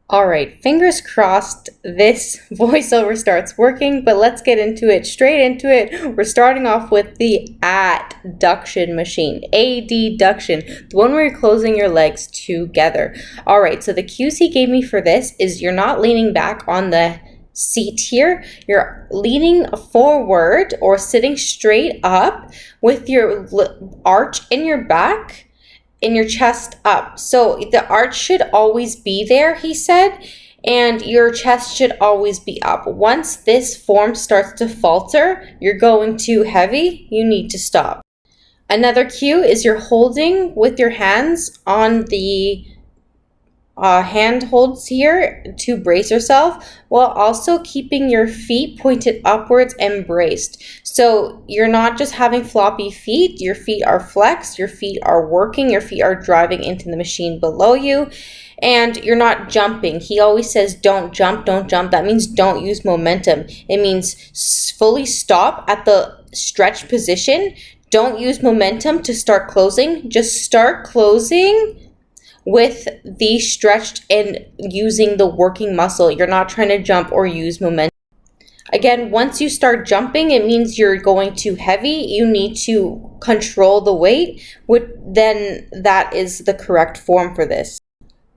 All right, fingers crossed this voiceover starts working, but let's get into it, straight into it. We're starting off with the adduction machine, adduction, the one where you're closing your legs together. All right, so the cues he gave me for this is you're not leaning back on the seat here. You're leaning forward or sitting straight up with your arch in your back, in your chest up. So the arch should always be there, he said, and your chest should always be up. Once this form starts to falter, you're going too heavy, you need to stop. Another cue is you're holding with your hands on the hand holds here to brace yourself, while also keeping your feet pointed upwards and braced. So you're not just having floppy feet, your feet are flexed, your feet are working, your feet are driving into the machine below you, and you're not jumping. He always says don't jump, don't jump. That means don't use momentum. It means fully stop at the stretch position. Don't use momentum to start closing. Just start closing with the stretched and using the working muscle. You're not trying to jump or use momentum. Again, once you start jumping, it means you're going too heavy. You need to control the weight, then that is the correct form for this.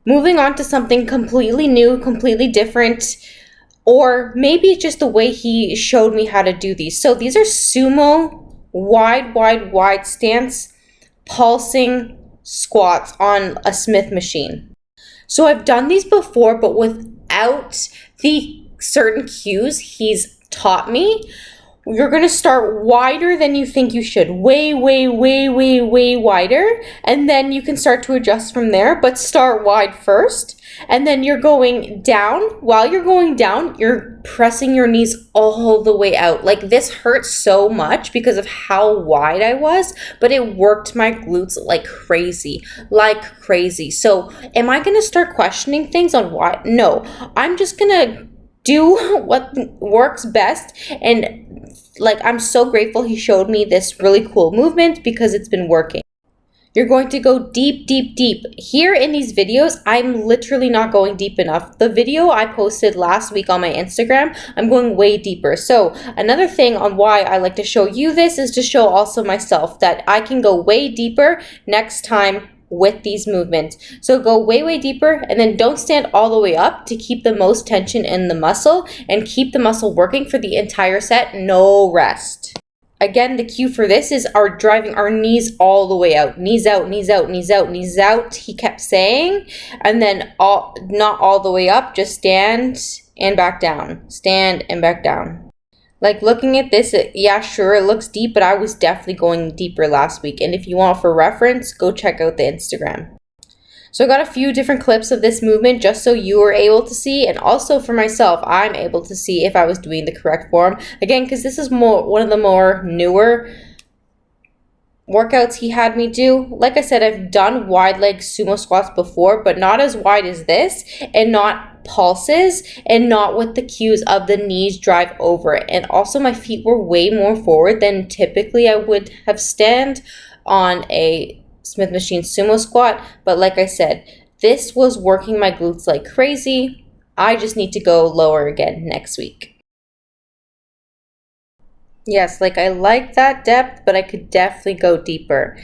Moving on to something completely new, completely different, or maybe just the way he showed me how to do these. So these are Sumo wide stance pulsing squats on a Smith machine. So I've done these before, but without the certain cues he's taught me. You're going to start wider than you think you should. Way wider. And then you can start to adjust from there, but start wide first. And then you're going down. While you're going down, you're pressing your knees all the way out. Like, this hurts so much because of how wide I was, but it worked my glutes like crazy. So am I going to start questioning things on why? No, I'm just going to do what works best. And I'm so grateful he showed me this really cool movement because it's been working. You're going to go deep. Here in these videos, I'm literally not going deep enough. The video I posted last week on my Instagram, I'm going way deeper. So another thing on why I like to show you this is to show also myself that I can go way deeper next time with these movements. So go way deeper, and then don't stand all the way up to keep the most tension in the muscle and keep the muscle working for the entire set, no rest. Again, the cue for this is driving our knees all the way out. Knees out, he kept saying. And then not all the way up, just stand and back down. Stand and back down. Like, looking at this, yeah, sure, it looks deep, but I was definitely going deeper last week. And if you want for reference, go check out the Instagram. So I got a few different clips of this movement just so you are able to see, and also for myself, I'm able to see if I was doing the correct form. Again, because this is one of the more newer workouts he had me do. Like I said, I've done wide leg sumo squats before, but not as wide as this, and not pulses, and not with the cues of the knees drive over. And also my feet were way more forward than typically I would have stand on a Smith machine sumo squat. But like I said, this was working my glutes like crazy. I just need to go lower again next week. Yes, I like that depth, but I could definitely go deeper.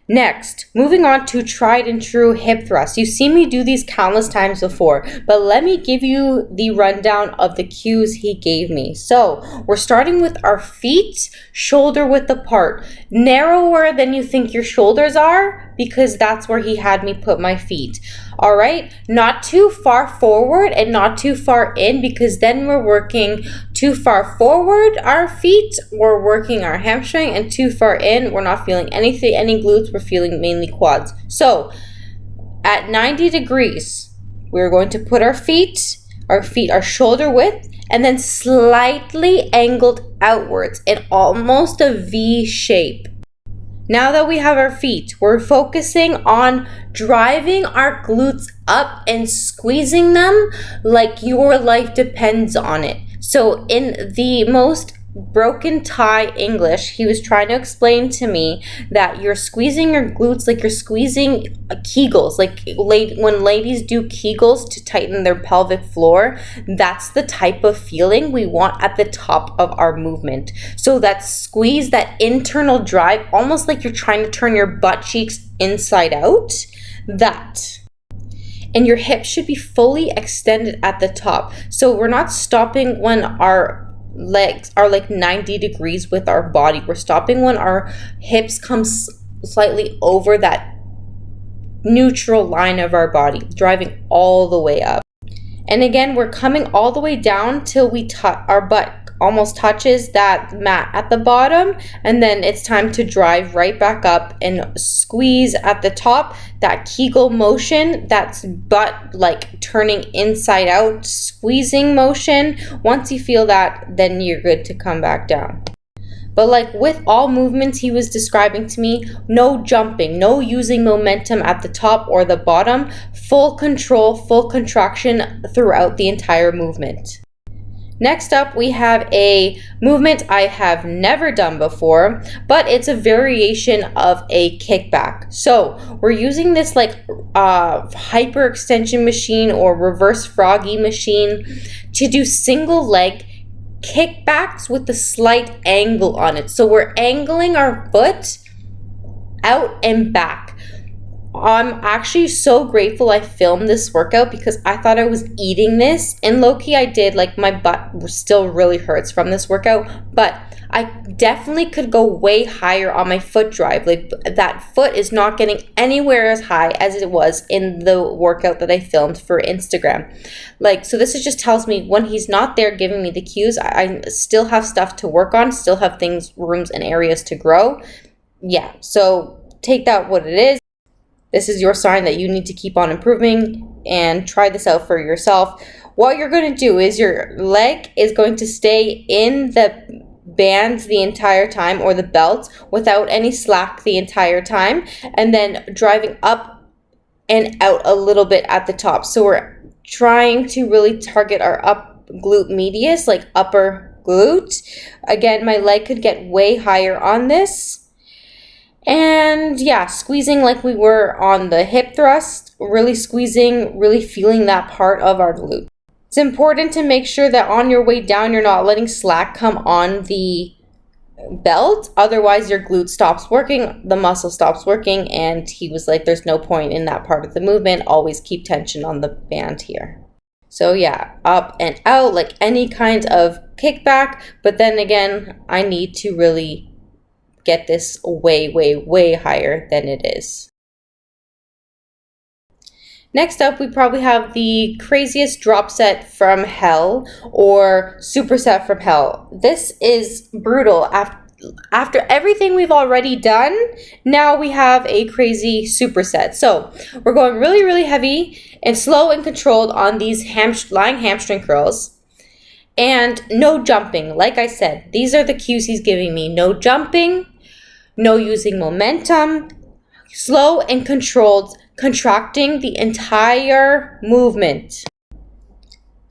Next, moving on to tried and true hip thrusts. You've seen me do these countless times before, but let me give you the rundown of the cues he gave me. So we're starting with our feet shoulder width apart, narrower than you think your shoulders are, because that's where he had me put my feet. All right, not too far forward and not too far in, because then we're working too far forward our feet, we're working our hamstring, and too far in, we're not feeling anything, any glutes, we're feeling mainly quads. So at 90 degrees, we're going to put our feet are shoulder width and then slightly angled outwards in almost a V shape. Now that we have our feet, we're focusing on driving our glutes up and squeezing them like your life depends on it. So in the most broken tie English, he was trying to explain to me that you're squeezing your glutes like you're squeezing Kegels. Like when ladies do Kegels to tighten their pelvic floor, that's the type of feeling we want at the top of our movement. So that squeeze, that internal drive, almost like you're trying to turn your butt cheeks inside out, that. And your hips should be fully extended at the top. So we're not stopping when our legs are like 90 degrees with our body. We're stopping when our hips come slightly over that neutral line of our body, driving all the way up. And again, we're coming all the way down till our butt almost touches that mat at the bottom, and then it's time to drive right back up and squeeze at the top. That Kegel motion, that's butt like turning inside out, squeezing motion. Once you feel that, then you're good to come back down. But like with all movements he was describing to me, no jumping, no using momentum at the top or the bottom, full control, full contraction throughout the entire movement. Next up, we have a movement I have never done before, but it's a variation of a kickback. So we're using this like hyperextension machine or reverse froggy machine to do single leg kickbacks with a slight angle on it. So we're angling our foot out and back. I'm actually so grateful I filmed this workout because I thought I was eating this, and low-key I did. Like my butt still really hurts from this workout, but I definitely could go way higher on my foot drive. Like that foot is not getting anywhere as high as it was in the workout that I filmed for Instagram. Like, so this just tells me when he's not there giving me the cues, I still have stuff to work on, still have things, rooms and areas to grow. Yeah, so take that what it is. This is your sign that you need to keep on improving and try this out for yourself. What you're going to do is your leg is going to stay in the bands the entire time, or the belt, without any slack the entire time, and then driving up and out a little bit at the top. So we're trying to really target our up glute medius, like upper glute. Again, my leg could get way higher on this. And yeah, squeezing like we were on the hip thrust, really squeezing, really feeling that part of our glute. It's important to make sure that on your way down, you're not letting slack come on the belt. Otherwise, your glute stops working, the muscle stops working. And he was like, there's no point in that part of the movement. Always keep tension on the band here. So yeah, up and out like any kind of kickback. But then again, I need to really get this way, way, way higher than it is. Next up, we probably have the craziest drop set from hell or superset from hell. This is brutal. After everything we've already done, now we have a crazy superset. So we're going really, really heavy and slow and controlled on these lying hamstring curls. And no jumping. Like I said, these are the cues he's giving me. No jumping, no using momentum, slow and controlled, contracting the entire movement.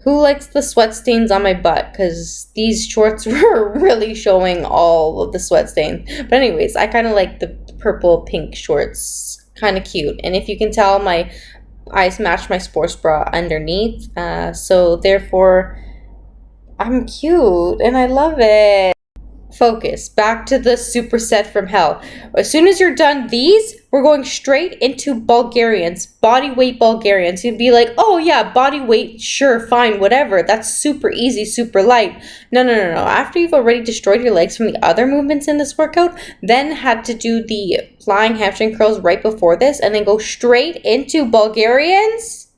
Who likes the sweat stains on my butt? Because these shorts were really showing all of the sweat stains. But anyways, I kind of like the purple pink shorts. Kind of cute. And if you can tell, my eyes match my sports bra underneath. So therefore, I'm cute and I love it. Focus. Back to the superset from hell. As soon as you're done these, we're going straight into Bulgarians, body weight Bulgarians. You'd be like, oh yeah, body weight, sure, fine, whatever. That's super easy, super light. No. After you've already destroyed your legs from the other movements in this workout, then had to do the flying hamstring curls right before this, and then go straight into Bulgarians.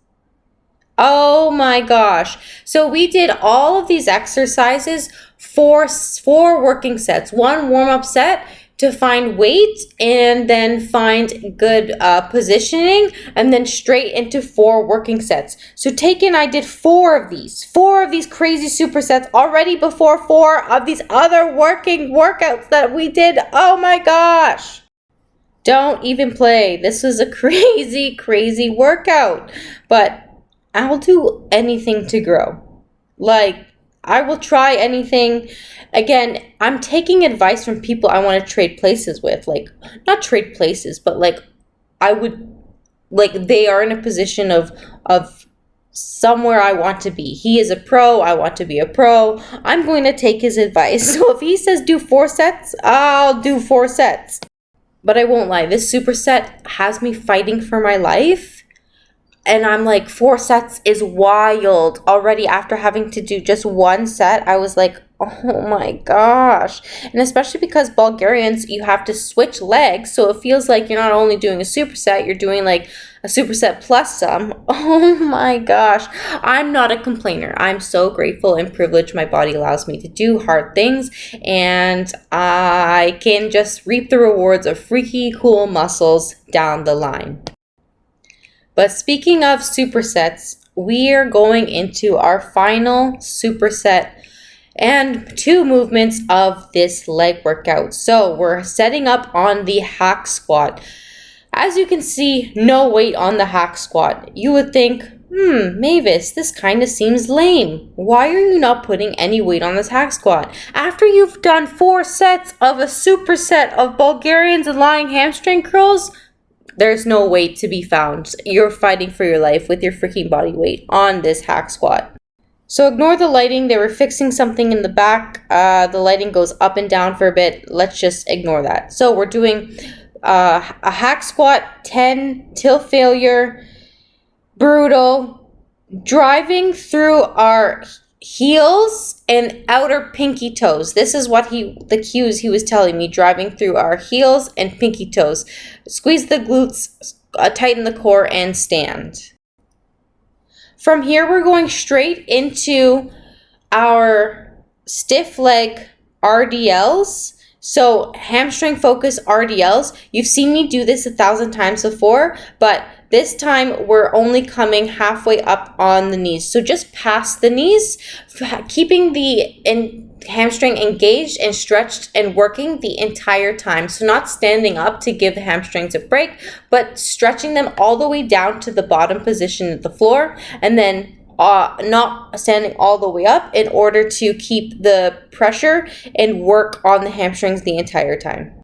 Oh my gosh. So we did all of these exercises, four working sets, one warm-up set to find weight and then find good positioning, and then straight into 4 working sets. So I did 4 of these crazy supersets already before 4 of these other working workouts that we did. Oh my gosh. Don't even play. This was a crazy workout, but I'll do anything to grow. Like, I will try anything. Again, I'm taking advice from people I want to trade places with. Like, not trade places, but like I would, like, they are in a position of somewhere I want to be. He is a pro, I want to be a pro. I'm going to take his advice. So if he says do 4 sets, I'll do 4 sets. But I won't lie, this superset has me fighting for my life. And I'm like, 4 sets is wild. Already after having to do just 1 set, I was like, oh my gosh. And especially because Bulgarians, you have to switch legs. So it feels like you're not only doing a superset, you're doing like a superset plus some. Oh my gosh. I'm not a complainer. I'm so grateful and privileged my body allows me to do hard things. And I can just reap the rewards of freaky cool muscles down the line. But speaking of supersets, we are going into our final superset and 2 movements of this leg workout. So we're setting up on the hack squat. As you can see, no weight on the hack squat. You would think, Mavis, this kind of seems lame. Why are you not putting any weight on this hack squat? After you've done 4 sets of a superset of Bulgarians and lying hamstring curls, there's no weight to be found. You're fighting for your life with your freaking body weight on this hack squat. So ignore the lighting. They were fixing something in the back. The lighting goes up and down for a bit. Let's just ignore that. So we're doing a hack squat, 10 till failure, brutal, driving through our heels and outer pinky toes. This is what the cues he was telling me, driving through our heels and pinky toes. Squeeze the glutes, tighten the core, and stand. From here, we're going straight into our stiff leg RDLs. So hamstring focus RDLs. You've seen me do this 1,000 times before, but this time we're only coming halfway up on the knees. So just past the knees, keeping the hamstring engaged and stretched and working the entire time. So not standing up to give the hamstrings a break, but stretching them all the way down to the bottom position of the floor, and then not standing all the way up in order to keep the pressure and work on the hamstrings the entire time.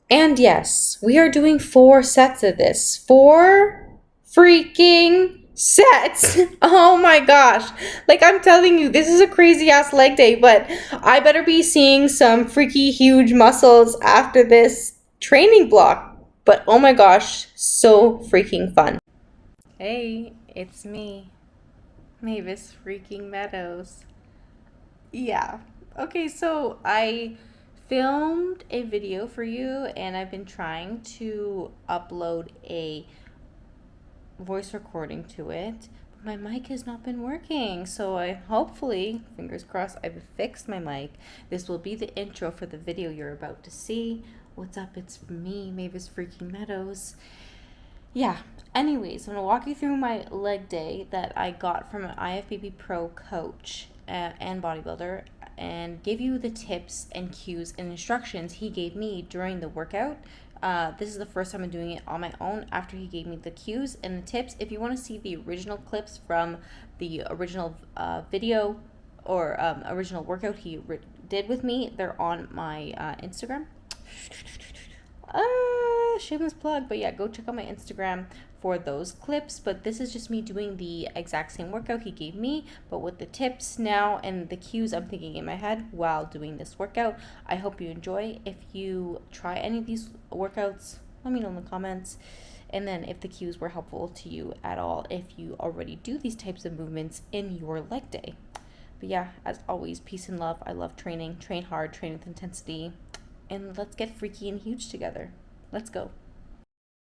And yes, we are doing 4 sets of this. 4 freaking sets. Oh my gosh. Like, I'm telling you, this is a crazy ass leg day, but I better be seeing some freaky huge muscles after this training block. But oh my gosh, so freaking fun. Hey, it's me, Mavis freaking Meadows. Yeah. Okay, so I filmed a video for you and I've been trying to upload a voice recording to it, but my mic has not been working. So I hopefully, fingers crossed, I've fixed my mic. This will be the intro for the video you're about to see. What's up? It's me, Mavis freaking Meadows. Yeah. Anyways, I'm going to walk you through my leg day that I got from an IFBB Pro coach and bodybuilder, and give you the tips and cues and instructions he gave me during the workout. This is the first time I'm doing it on my own after he gave me the cues and the tips. If you want to see the original clips from the original video or original workout he did with me, they're on my Instagram. Shameless plug, but yeah, go check out my Instagram for those clips. But this is just me doing the exact same workout he gave me, but with the tips now and the cues I'm thinking in my head while doing this workout. I hope you enjoy. If you try any of these workouts, let me know in the comments. And then if the cues were helpful to you at all, if you already do these types of movements in your leg day. But yeah, as always, peace and love. I love training. Train hard, train with intensity. And let's get freaky and huge together. Let's go.